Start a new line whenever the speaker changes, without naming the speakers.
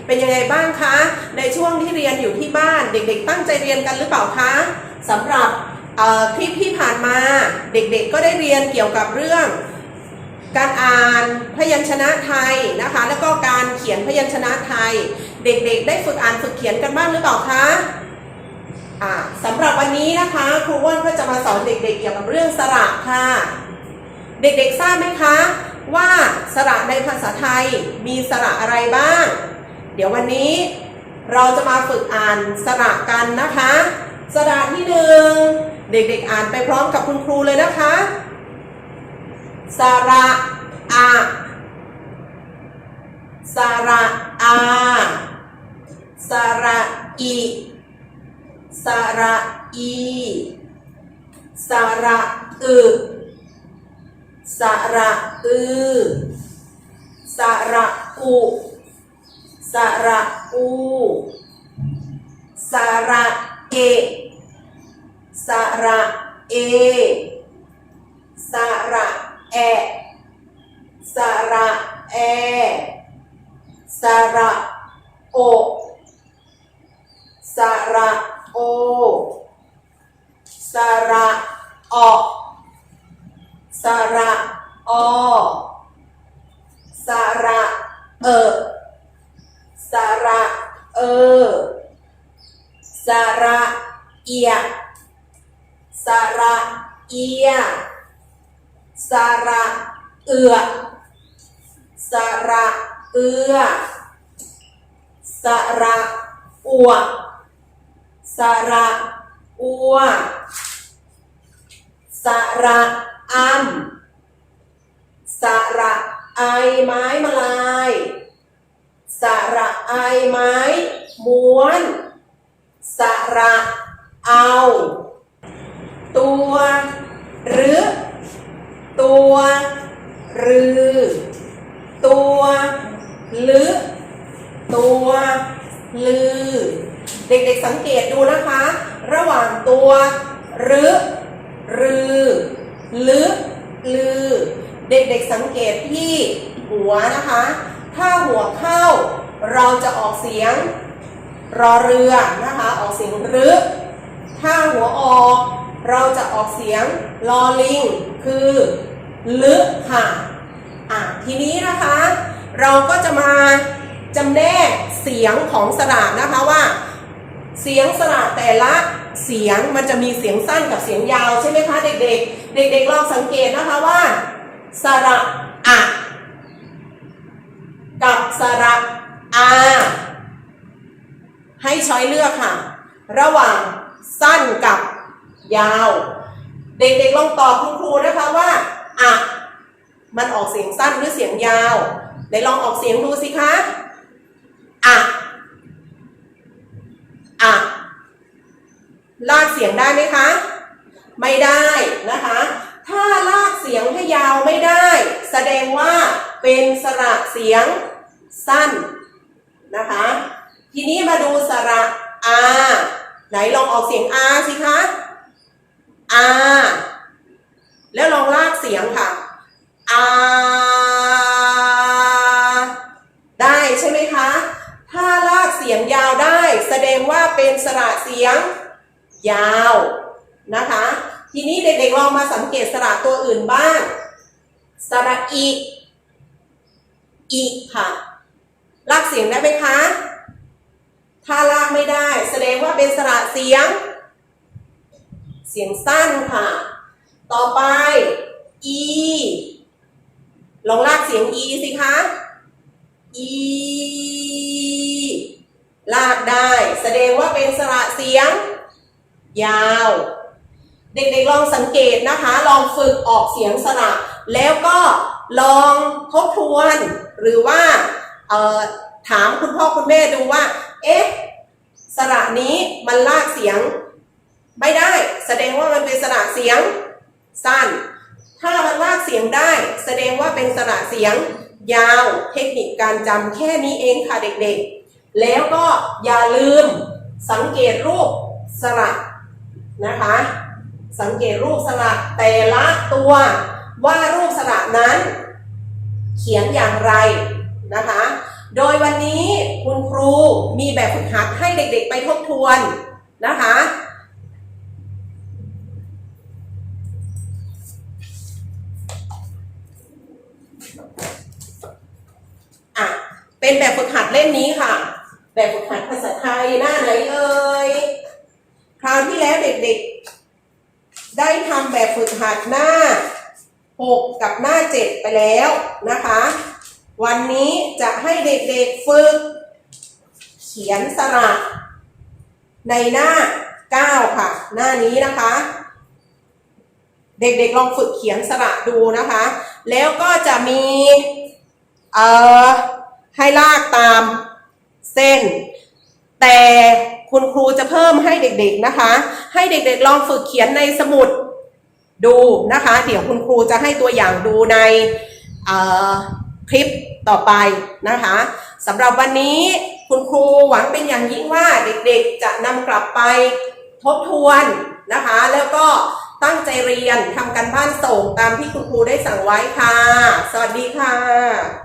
เป็นยังไงบ้างคะในช่วงที่เรียนอยู่ที่บ้านเด็กๆตั้งใจเรียนกันหรือเปล่าคะสำหรับคลิปที่ผ่านมาเด็กๆก็ได้เรียนเกี่ยวกับเรื่องการอ่านพยัญชนะไทยนะคะแล้วก็การเขียนพยัญชนะไทยเด็กๆได้ฝึกอ่านฝึกเขียนกันบ้างหรือเปล่าคะสำหรับวันนี้นะคะครูอ้วนก็จะมาสอนเด็กๆเกี่ยวกับเรื่องสระค่ะเด็กๆทราบไหมคะว่าสระในภาษาไทยมีสระอะไรบ้างเดี๋ยววันนี้เราจะมาฝึกอ่านสระกันนะคะสระที่หนึ่งเด็กๆอ่านไปพร้อมกับคุณครูเลยนะคะสระอะสระอาสระอิสระอีสระอึสระอือสระอุสระอูสระเอสระเอสระแอสระแอสระโอสระโอสระอสระอสระสระสระเอียสระเอียสระเอือสระเอือสระอัวสระอัวสระอัมสระไอไม้มาลายสระไอไม้ม้วนสระเอาตัวหรือตัวรือตัวลึตัวลือเด็กๆสังเกตดูนะคะระหว่างตัวหรือลึลือเด็กๆสังเกตที่หัวนะคะถ้าหัวเข้าเราจะออกเสียงรอเรือนะคะออกเสียงรึถ้าหัวออกเราจะออกเสียงลอลิงคือลึค่ะทีนี้นะคะเราก็จะมาจำแนกเสียงของสระนะคะว่าเสียงสระแต่ละเสียงมันจะมีเสียงสั้นกับเสียงยาวใช่ไหมคะเด็กๆเด็กๆลองสังเกตนะคะว่าสระอะกับสระอาให้ช้อยเลือกค่ะระหว่างสั้นกับยาวเด็กๆลองตอบคุณครูนะคะว่าอะมันออกเสียงสั้นหรือเสียงยาวไหนลองออกเสียงดูสิคะอะลากเสียงได้ไหมคะไม่ได้นะคะถ้าลากเสียงให้ยาวไม่ได้แสดงว่าเป็นสระเสียงสั้นนะคะทีนี้มาดูสระอาไหนลองออกเสียงอาสิคะอาแล้วลองลากเสียงค่ะอาได้ใช่ไหมคะถ้าลากเสียงยาวได้แสดงว่าเป็นสระเสียงยาวนะคะทีนี้เด็กๆลองมาสังเกตสระตัวอื่นบ้างสระอีค่ะลากเสียงได้ไหมคะถ้าลากไม่ได้แสดงว่าเป็นสระเสียงสั้นค่ะต่อไปอีลองลากเสียงอีสิคะอีลากได้แสดงว่าเป็นสระเสียงยาวเด็กๆลองสังเกตนะคะลองฝึกออกเสียงสระแล้วก็ลองทบทวนหรือว่าถามคุณพ่อคุณแม่ดูว่าสระนี้มันลากเสียงไม่ได้แสดงว่ามันเป็นสระเสียงสั้นถ้ามันลากเสียงได้แสดงว่าเป็นสระเสียงยาวเทคนิคการจำแค่นี้เองค่ะเด็กๆแล้วก็อย่าลืมสังเกตรูปสระนะคะสังเกตรูปสระแต่ละตัวว่ารูปสระนั้นเขียนอย่างไรนะคะ โดยวันนี้คุณครูมีแบบฝึกหัดให้เด็กๆไปทบทวนนะคะเป็นแบบฝึกหัดเล่มนี้ค่ะแบบฝึกหัดภาษาไทยหน้าไหนเอ่ยคราวที่แล้วเด็กๆได้ทำแบบฝึกหัดหน้า6กับหน้า7ไปแล้วนะคะวันนี้จะให้เด็กๆฝึกเขียนสระในหน้า9ค่ะหน้านี้นะคะเด็กๆลองฝึกเขียนสระดูนะคะแล้วก็จะมีให้ลากตามเส้นแต่คุณครูจะเพิ่มให้เด็กๆนะคะให้เด็กๆลองฝึกเขียนในสมุดดูนะคะเดี๋ยวคุณครูจะให้ตัวอย่างดูในคลิปต่อไปนะคะสำหรับวันนี้คุณครูหวังเป็นอย่างยิ่งว่าเด็กๆจะนำกลับไปทบทวนนะคะแล้วก็ตั้งใจเรียนทำการบ้านส่งตามที่คุณครูได้สั่งไว้ค่ะสวัสดีค่ะ